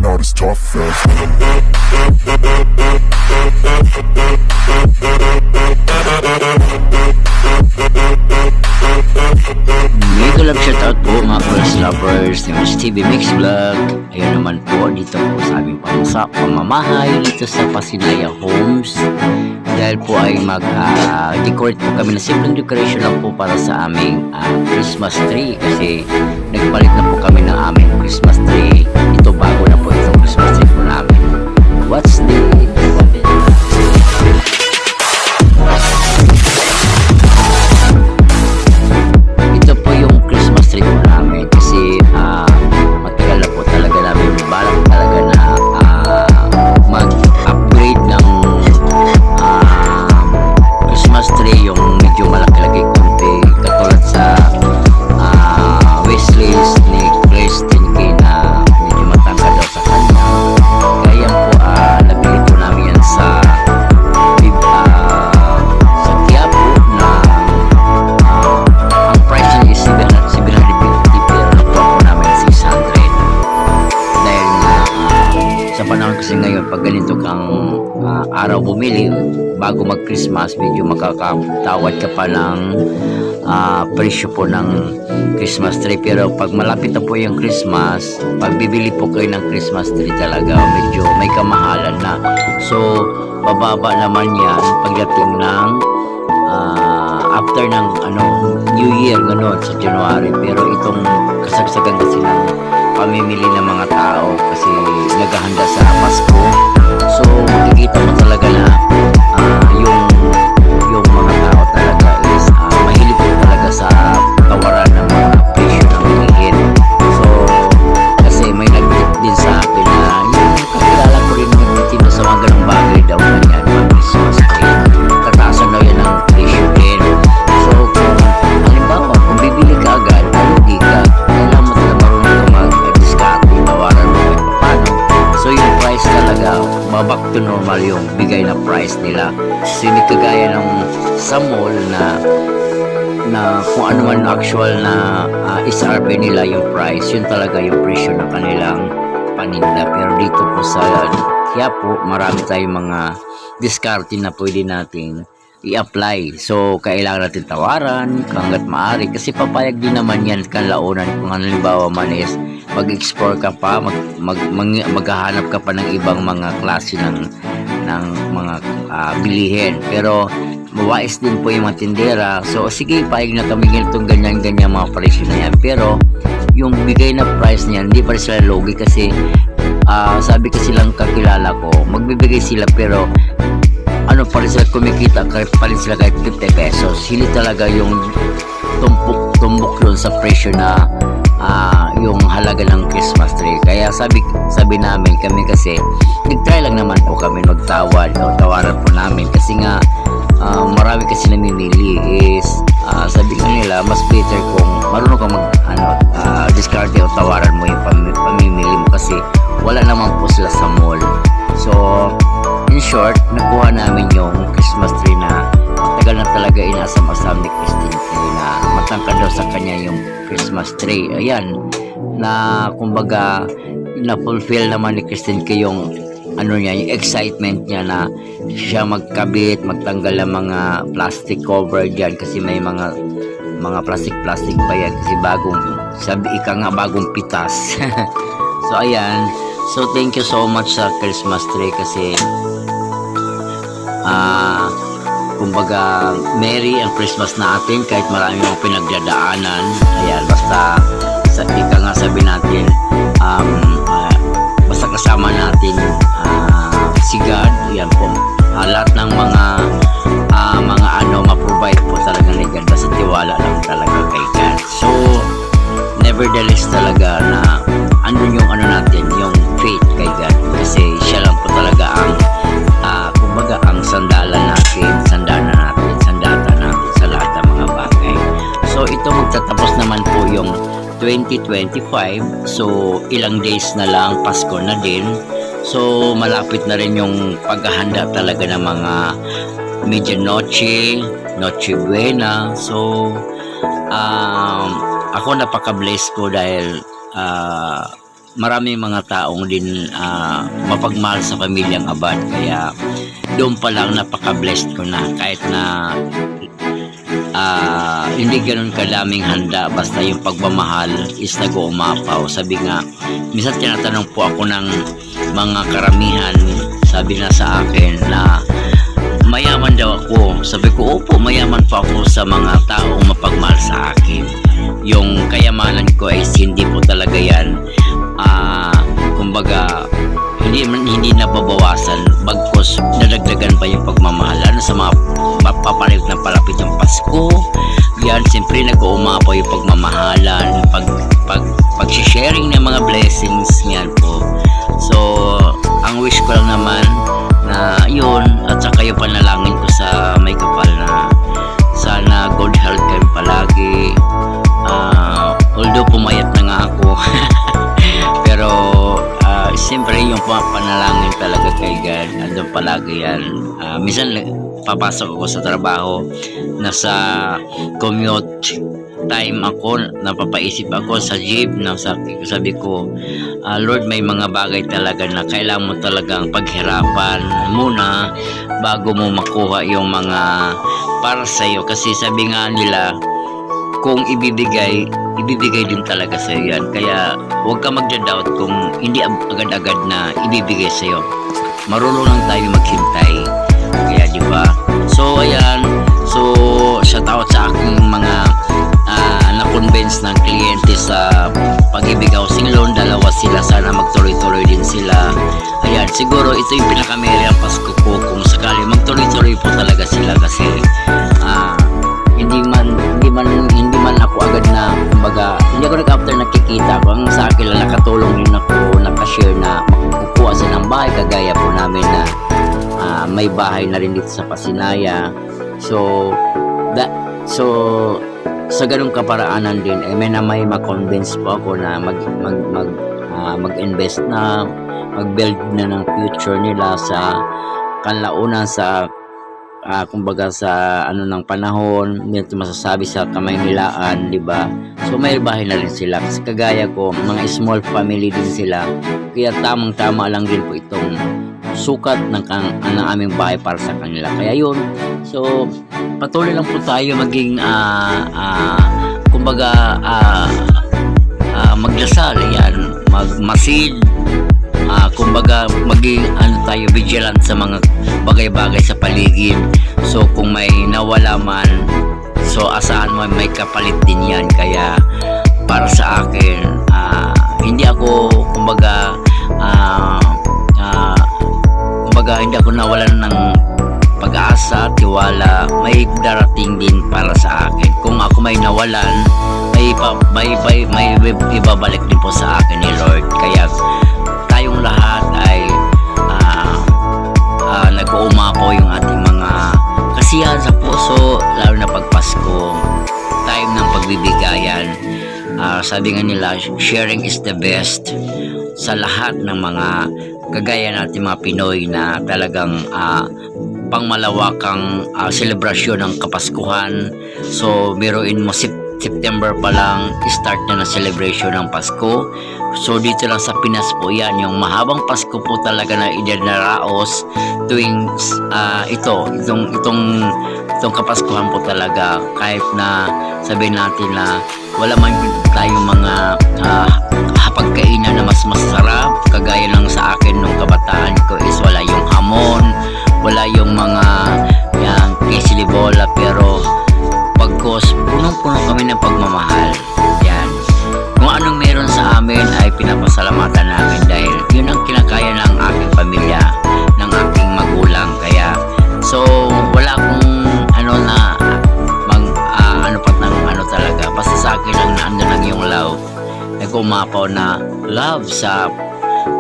not as tough as Mega love shoutout po mga Cross Lovers ni Mas TV Mix Vlog. Ayun naman po dito po sa aming pamamahay dito sa Pasinaya Homes. Dahil po ay mag-decorate po kami na simpleng decoration lang po para sa aming Christmas tree. Kasi nagpalit na po kami ng aming Christmas tree. Ito bago na po itong Christmas tree po namin. What's the ito po yung Christmas tree po namin kasi matagal na po talaga namin balak talaga na mag-upgrade ng Christmas tree, yung medyo malaki-laki konti katulad sa wishlist ni Kristen K na medyo matangkad daw sa kanya. Kaya po nabili po namin yan sa Quiapo na ang price niya is 750 pero nakuha po namin 600 dahil sa panahon kasi ngayon pag ganito kang araw bumili bago mag Christmas medyo makakatawad ka pa ng presyo po ng Christmas tree. Pero pag malapit na po yung Christmas, pag bibili po kayo ng Christmas tree talaga medyo may kamahalan na. So bababa naman yan pagdating ng after ng New Year gano'n sa January. Pero itong kasagsagan kasi ng pamimili ng mga tao kasi naghahanda sa Pasko, so makikita mo talaga na yung mga tao talaga is mahilig po talaga sa tawaran ng mga presyo ng bilihin. So kasi may nag-tip din sa akin na yung kakilala ko rin nagtitinda sa mga ganong bagay daw na yan, mga Christmas tree, tataasan daw yan ng presyo din. So kung halimbawa kung bibili ka agad hindi ka, kailangan mo talaga marunong ka mag-discount, tawaran mo kahit paano. So yung price talaga back to normal yung bigay na price nila. So hindi kagaya ng sa mall na kung ano man actual na SRP nila yung price, yun talaga yung presyo ng kanilang paninda. Pero dito po sa Quiapo marami tayong mga diskarte na pwede nating i-apply. So kailangan natin tawaran hanggat maaari kasi papayag din naman yan kalaunan kung halimbawa man is mag-explore ka pa, maghahanap ka pa ng ibang mga klase ng mga bilihin. Pero mawais din po yung mga tindera. So sige, payag na kami ganitong ganyan mga presyo na yan. Pero yung bigay na price niyan hindi pa rin sila logi kasi sabi kasi lang kakilala ko magbibigay sila pero pa rin sila kumikita pa rin sila kahit 50 pesos. Hindi talaga yung tumbok yun sa presyo na yung halaga ng Christmas tree. Kaya sabi namin kami kasi nag-try lang naman po kami magtawad o tawaran po namin kasi nga marami kasi namimili is sabi nga nila mas better kung marunong ka discard o tawaran mo yung pamimili mo kasi wala naman po sila sa mall. So in short, nakuha namin yung Christmas tree na matagal na talaga inasam-asam ni Christine Tree na matangkad daw sa kanya yung Christmas tree. Ayan, na kumbaga na-fulfill naman ni Christine K yung yung excitement niya na siya magkabit, magtanggal ng mga plastic cover dyan kasi may mga plastic pa yan kasi bagong pitas. So ayan, so thank you so much sa Christmas tree kasi kumbaga merry ang Christmas natin kahit marami mga pinagdadaanan. Ayan, basta sabi natin basta kasama natin si God. Ayan po, lahat ng mga ma-provide po talaga ni God, basta tiwala lang talaga kay God. So nevertheless talaga na yung natin, yung faith kay God kasi siya lang po talaga ang kumbaga ang sandata natin sa lahat ng mga bagay. So ito magtatapos naman po yung 2025. So ilang days na lang Pasko na din. So malapit na rin yung paghahanda talaga ng mga medianoche, Noche Buena. So ako napaka-bless ko dahil maraming mga taong din mapagmahal sa pamilyang Abad, kaya doon pa lang napaka-blessed ko na, kahit na hindi ganun kadaming handa, basta yung pagmamahal is nag-uumapaw. Sabi nga, minsan tinatanong po ako ng mga karamihan, sabi na sa akin na mayaman daw ako. Sabi ko, opo, mayaman pa ako sa mga taong mapagmahal sa akin. Yung kayamanan ko ay hindi po talaga yan kumbaga hindi nababawasan, bagkus nadagdagan pa yung pagmamahal, lalo sa mga mapapalit na palapit yung Pasko. Yan, siyempre nag-uumapaw yung pagmamahalan, pag-sharing ng mga blessings, yan po. So ang wish ko lang naman na yun, at saka yung panalangin ko sa may kapal na sana good health kayo palagi. Although pumayat na nga ako pero siyempre yung panalangin talaga kay God, andun palagi yan. Minsan papasok ako sa trabaho, nasa commute time ako, napapaisip ako sa jeep, sabi ko, Lord, may mga bagay talaga na kailangan mo talagang paghirapan muna bago mo makuha yung mga para sa'yo, kasi sabi nga nila, kung ibibigay din talaga sa iyo yan. Kaya huwag ka magda-doubt kung hindi agad-agad na ibibigay sa iyo. Marunong lang tayo maghintay. Kaya di ba? So ayan, so shout out sa aking mga na-convince ng kliyente sa Pag-ibig Housing Loan. Dalawa sila, sana magtuloy-tuloy din sila. Ayan, siguro ito yung pinakamerang Pasko ko, kung sakali magtuloy-tuloy po talaga sila, kasi hindi man ako agad na, kumbaga, hindi ako nag-after nakikita ko. Ang sa akin lang, nakatulong din ako, nakashare na makukuha sa ng bahay, kagaya po namin na may bahay na rin dito sa Pasinaya. So sa ganung kaparaanan din, may ma-convince po ako na mag-invest na, mag-build na ng future nila sa kanlaunan, sa kumbaga sa ng panahon nito, masasabi sa Kamaynilaan, di ba? So may bahay na rin sila, kasi kagaya ko, mga small family din sila, kaya tamang-tama lang din po itong sukat ng aming bahay para sa kanila. Kaya yun, so patuloy lang po tayo maging kumbaga magdasal, yan, magmasid, kumbaga maging tayo vigilant sa mga bagay-bagay sa paligid. So kung may nawala man, so asahan mo may kapalit din yan. Kaya para sa akin, hindi ako kumbaga hindi ako nawalan ng pag-asa, tiwala, may darating din para sa akin. Kung ako may nawalan, may ibabalik din po sa akin ni Lord. Kaya tayong lahat ay nag-uumapaw yung ating mga kasiyahan sa puso, lalo na pag Pasko, time ng pagbibigayan. Sabi nga nila, sharing is the best. Sa lahat ng mga kagaya natin mga Pinoy na talagang pangmalawakang selebrasyon ng Kapaskuhan. So biruin mo, September pa lang start na ng celebration ng Pasko. So dito lang sa Pinas po yan, yung mahabang Pasko po talaga na idinaraos tuwing itong Kapaskuhan po talaga. Kahit na sabihin natin na wala man tayong mga hapagkainan na mas masarap, kagaya lang sa akin nung kabataan ko is wala yung hamon, wala yung mga quesilibola, pero pagkos punong-puno kami ng pagmamahal. Yan, kung anong meron sa amin ay pinapasalamatan namin, dahil yun ang kinakaya ng aking pamilya, ng aking magulang. Kaya so wala akong talaga, basta sa akin lang na ando lang yung love, nag-umapaw na love sa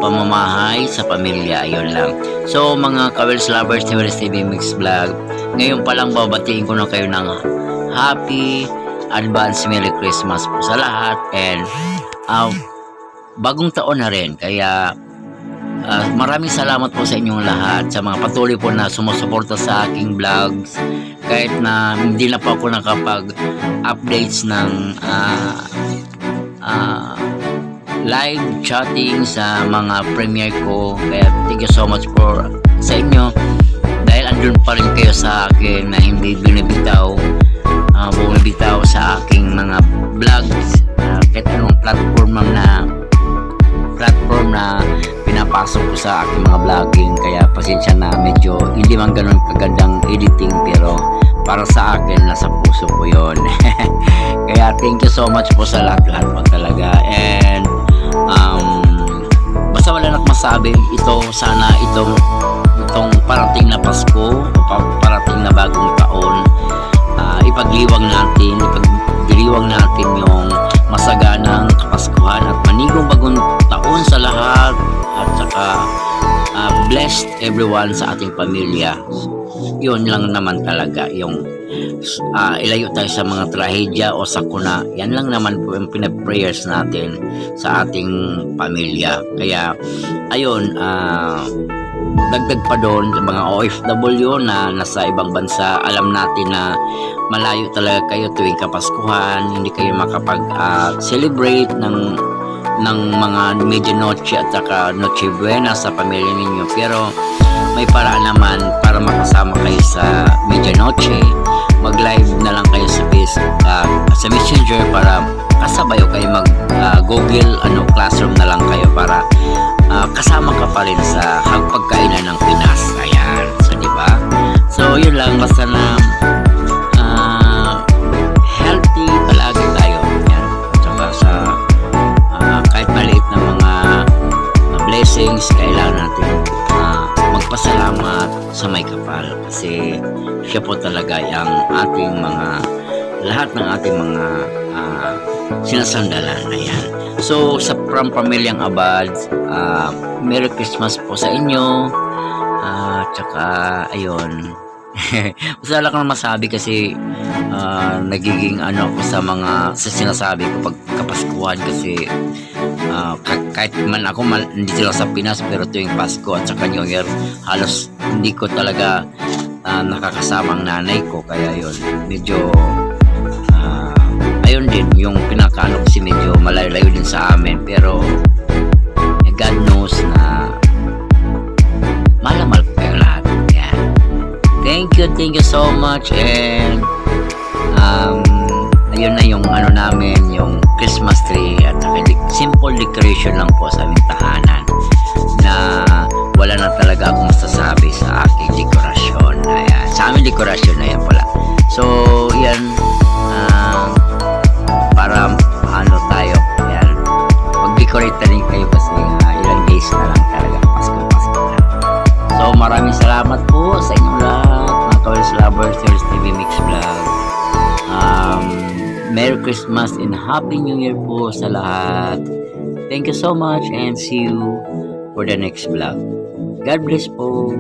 pamamahay sa pamilya. Ayun lang. So mga Kawels lovers ni Wels TV Mix Vlog, ngayon pa lang babatiin ko na kayo ng happy advance Merry Christmas po sa lahat, and bagong taon na rin. Kaya maraming salamat po sa inyong lahat, sa mga patuloy po na sumusuporta sa aking vlogs, kahit na hindi na po ako nakapag-updates ng live chatting sa mga premiere ko. Kaya thank you so much for sa inyo dahil andun pa rin kayo sa akin na hindi binibitaw, bumibitaw sa aking mga vlogs, kahit anong platform na pinapasok ko sa aking mga vlogging. Kaya pasensya na, medyo hindi man ganun kagandang editing, pero para sa akin nasa puso ko yon. Kaya thank you so much po sa lahat-lahat po talaga. And basta wala nang masabi, sana itong parating na Pasko o parating na bagong taon, ipagdiriwang natin yung masaganang Kapaskuhan at manigong bagong taon sa lahat, at saka blessed everyone sa ating pamilya. Yun lang naman talaga, yung ilayo tayo sa mga trahedya o sakuna. Yan lang naman po yung pinag-prayers natin sa ating pamilya. Kaya ayun, dagdag pa doon sa mga OFW na nasa ibang bansa. Alam natin na malayo talaga kayo tuwing Kapaskuhan, hindi kayo makapag-celebrate ng mga medianoche at saka Noche Buena sa pamilya ninyo, pero may paraan naman para makasama kayo sa medianoche. Mag-live na lang kayo sa Facebook, sa Messenger, para kasabay o kayo Google Classroom na lang kayo para kasama ka pa rin sa pagkainan ng Pinas. Ayan, so diba? So yun lang, basta na healthy palagi tayo. Ayan, saka sa kahit maliit na mga blessings, kailangan natin magpasalamat sa may kapal, kasi siya po talaga ang ating lahat ng ating mga sinasandalan. Ayan. So sa Pamilyang Abad, Merry Christmas po sa inyo. Tsaka ayun, basta lang akong masabi kasi nagiging ako sa sinasabi ko pag Kapaskuhan, kasi kahit man ako hindi sila sa Pinas, pero tuwing Pasko at saka New Year, halos hindi ko talaga nakakasama ang nanay ko. Kaya yun, medyo ayun din, yung pinakaano kasi medyo malayo-layo din sa amin, pero God knows na malamal ko kayo lahat. Yan. Thank you so much. And ayun na yung namin, yung Christmas tree, at simple decoration lang po sa aming tahanan, na wala na talaga akong masasabi sa aking dekorasyon. Ayan, sa aming dekorasyon na yan pala. So yan, para tayo, ayan, mag-decorate na rin kayo kasi ilang days na lang talaga, Pasko na. So maraming salamat po sa inyong lahat, mga Kawils Lovers, TV Mix Vlog. Merry Christmas and Happy New Year po sa lahat. Thank you so much and see you for the next vlog. God bless po.